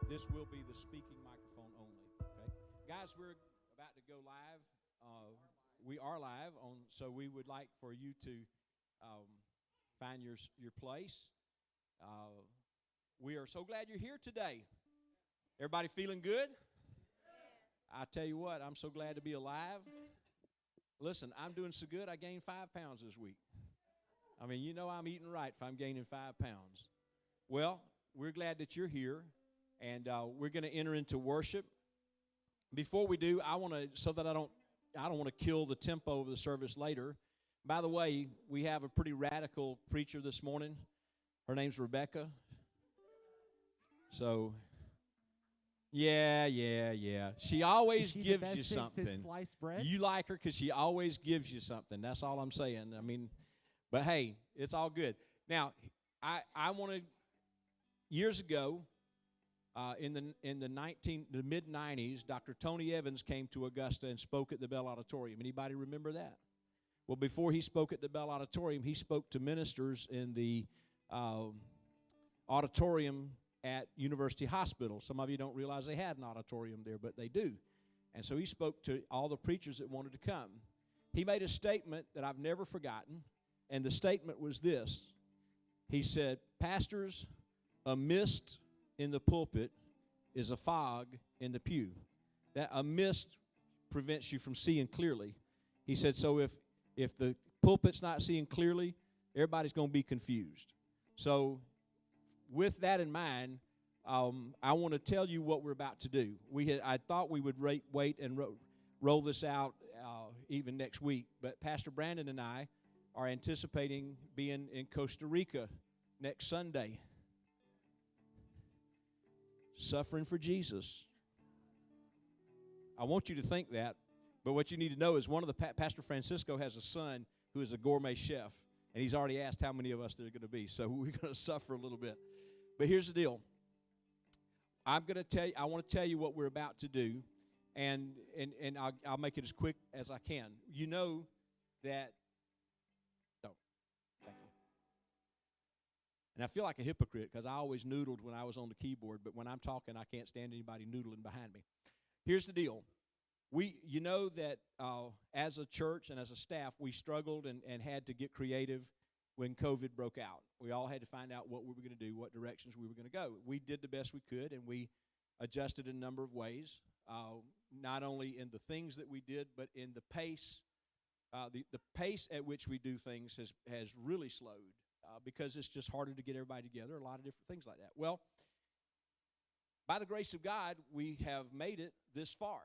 This will be the speaking microphone only. Okay, guys, we're about to go live. We are live so we would like for you to find your place. We are so glad you're here today. Everybody feeling good? I tell you what, I'm so glad to be alive. Listen, I'm doing so good. I gained 5 pounds this week. I mean, you know I'm eating right if I'm gaining 5 pounds. Well, we're glad that you're here, and we're going to enter into worship. Before we do, I want to, so that I don't want to kill the tempo of the service later. By the way, we have a pretty radical preacher this morning. Her name's Rebecca. So, yeah. She always gives you something. Sliced bread? You like her because she always gives you something. That's all I'm saying. I mean, but hey, it's all good. Now, I want to. Years ago, in the mid '90s, Dr. Tony Evans came to Augusta and spoke at the Bell Auditorium. Anybody remember that? Well, before he spoke at the Bell Auditorium, he spoke to ministers in the auditorium at University Hospital. Some of you don't realize they had an auditorium there, but they do. And so he spoke to all the preachers that wanted to come. He made a statement that I've never forgotten, and the statement was this. He said, "Pastors, a mist in the pulpit is a fog in the pew." That a mist prevents you from seeing clearly. He said, so if the pulpit's not seeing clearly, everybody's going to be confused. So with that in mind, I want to tell you what we're about to do. I thought we would wait and roll this out even next week, but Pastor Brandon and I are anticipating being in Costa Rica next Sunday. Suffering for Jesus. I want you to think that, but what you need to know is one of the Pastor Francisco has a son who is a gourmet chef, and he's already asked how many of us there are going to be, so we're going to suffer a little bit. But here's the deal. I want to tell you what we're about to do, and I'll make it as quick as I can. You know that. And I feel like a hypocrite because I always noodled when I was on the keyboard, but when I'm talking, I can't stand anybody noodling behind me. Here's the deal. You know that as a church and as a staff, we struggled and had to get creative when COVID broke out. We all had to find out what we were going to do, what directions we were going to go. We did the best we could, and we adjusted in a number of ways, not only in the things that we did, but in the pace. The pace at which we do things has really slowed. Because it's just harder to get everybody together, a lot of different things like that. Well, by the grace of God, we have made it this far.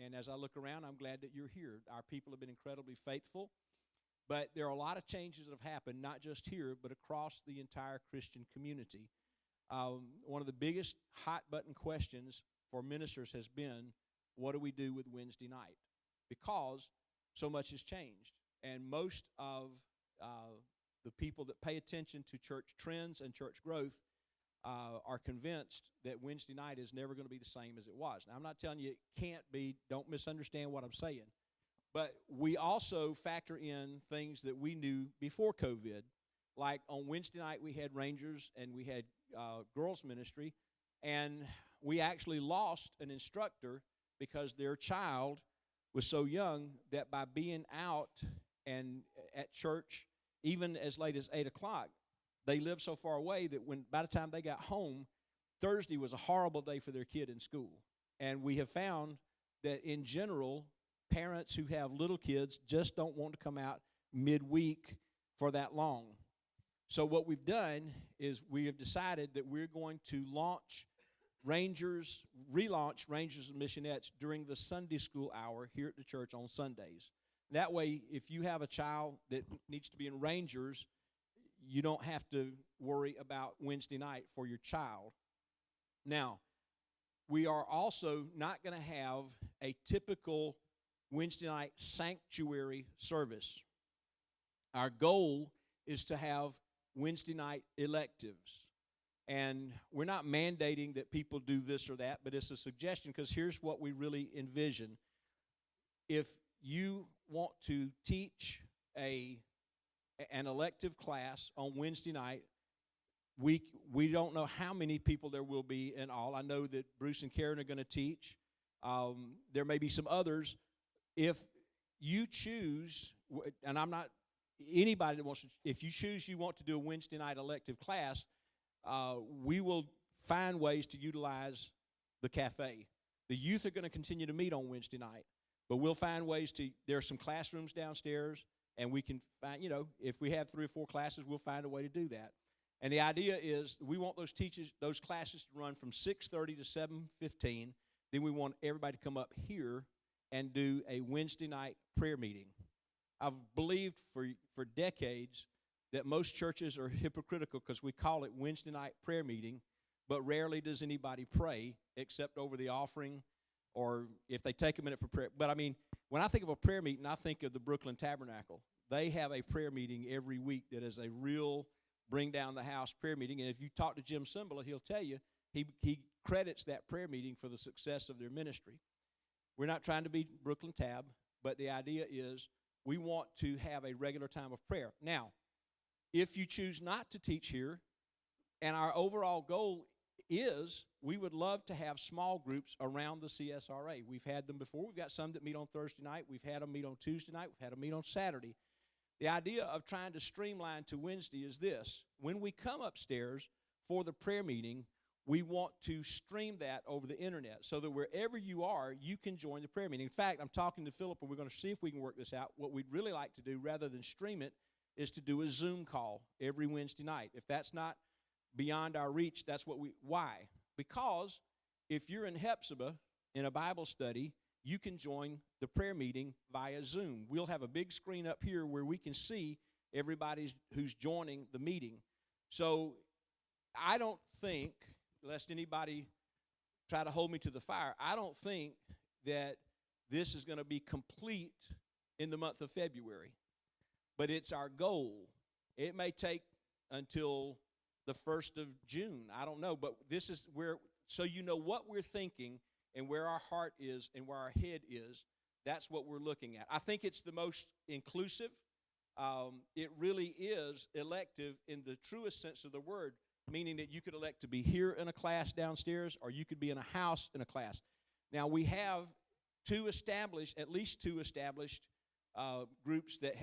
And as I look around, I'm glad that you're here. Our people have been incredibly faithful. But there are a lot of changes that have happened, not just here, but across the entire Christian community. One of the biggest hot-button questions for ministers has been, what do we do with Wednesday night? Because so much has changed. And most of the people that pay attention to church trends and church growth are convinced that Wednesday night is never going to be the same as it was. Now, I'm not telling you it can't be. Don't misunderstand what I'm saying. But we also factor in things that we knew before COVID. Like on Wednesday night, we had Rangers and we had girls ministry. And we actually lost an instructor because their child was so young that by being out and at church even as late as 8 o'clock, they lived so far away that by the time they got home, Thursday was a horrible day for their kid in school. And we have found that in general, parents who have little kids just don't want to come out midweek for that long. So what we've done is we have decided that we're going to relaunch Rangers and Missionettes during the Sunday school hour here at the church on Sundays. That way, if you have a child that needs to be in Rangers, you don't have to worry about Wednesday night for your child. Now, we are also not going to have a typical Wednesday night sanctuary service. Our goal is to have Wednesday night electives. And we're not mandating that people do this or that, but it's a suggestion because here's what we really envision. If you want to teach an elective class on Wednesday night, we don't know how many people there will be in all. I know that Bruce and Karen are going to teach. There may be some others. If you choose, and I'm not anybody that wants to, if you choose you want to do a Wednesday night elective class, we will find ways to utilize the cafe. The youth are going to continue to meet on Wednesday night, but we'll find ways to, there are some classrooms downstairs, and we can find, if we have 3 or 4 classes, we'll find a way to do that. And the idea is we want those classes to run from 6:30 to 7:15. Then we want everybody to come up here and do a Wednesday night prayer meeting. I've believed for decades that most churches are hypocritical because we call it Wednesday night prayer meeting, but rarely does anybody pray except over the offering or if they take a minute for prayer. But, I mean, when I think of a prayer meeting, I think of the Brooklyn Tabernacle. They have a prayer meeting every week that is a real bring down the house prayer meeting. And if you talk to Jim Cymbala, he'll tell you he credits that prayer meeting for the success of their ministry. We're not trying to be Brooklyn Tab, but the idea is we want to have a regular time of prayer. Now, if you choose not to teach here, and our overall goal is we would love to have small groups around the CSRA. We've had them before. We've got some that meet on Thursday night. We've had them meet on Tuesday night. We've had them meet on Saturday. The idea of trying to streamline to Wednesday is this. When we come upstairs for the prayer meeting, we want to stream that over the internet so that wherever you are, you can join the prayer meeting. In fact, I'm talking to Philip, and we're going to see if we can work this out. What we'd really like to do, rather than stream it, is to do a Zoom call every Wednesday night. If that's not beyond our reach, that's what why? Because if you're in Hephzibah in a Bible study, you can join the prayer meeting via Zoom. We'll have a big screen up here where we can see everybody who's joining the meeting. So I don't think, lest anybody try to hold me to the fire, I don't think that this is going to be complete in the month of February. But it's our goal. It may take until the 1st of June. I don't know. But this is where, so you know what we're thinking and where our heart is and where our head is. That's what we're looking at. I think it's the most inclusive. It really is elective in the truest sense of the word, meaning that you could elect to be here in a class downstairs or you could be in a house in a class. Now, we have at least two established groups that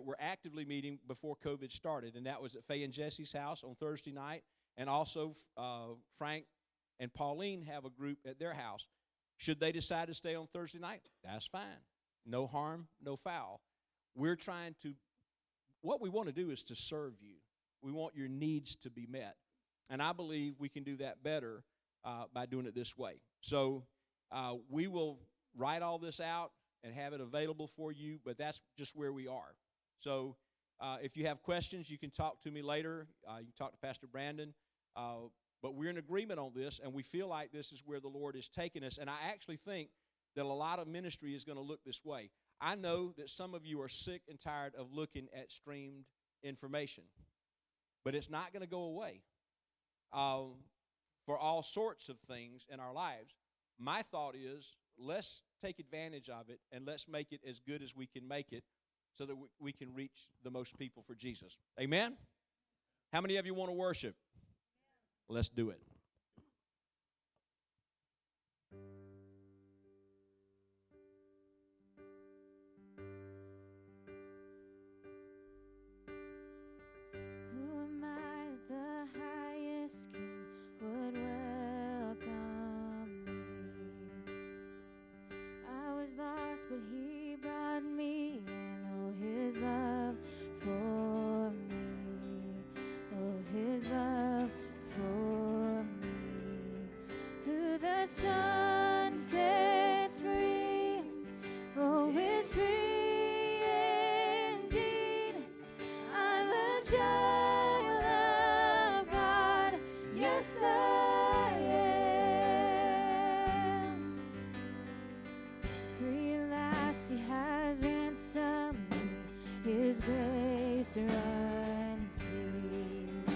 were actively meeting before COVID started, and that was at Faye and Jesse's house on Thursday night, and also Frank and Pauline have a group at their house. Should they decide to stay on Thursday night, that's fine. No harm, no foul. What we want to do is to serve you. We want your needs to be met, and I believe we can do that better by doing it this way. So we will write all this out and have it available for you, but that's just where we are. So if you have questions, you can talk to me later. You can talk to Pastor Brandon. But we're in agreement on this, and we feel like this is where the Lord is taking us. And I actually think that a lot of ministry is going to look this way. I know that some of you are sick and tired of looking at streamed information, but it's not going to go away for all sorts of things in our lives. My thought is let's take advantage of it, and let's make it as good as we can make it, so that we can reach the most people for Jesus. Amen? How many of you want to worship? Let's do it. Who am I, the highest king would welcome me? I was lost, but he brought me in. His love for me, oh, his love for me. Who the Son sets free, oh, is free indeed. I'm a child of God, yes I am. Free at last, he has ransomed. His grace runs deep.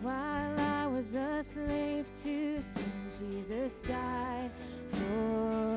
While I was a slave to sin, Jesus died for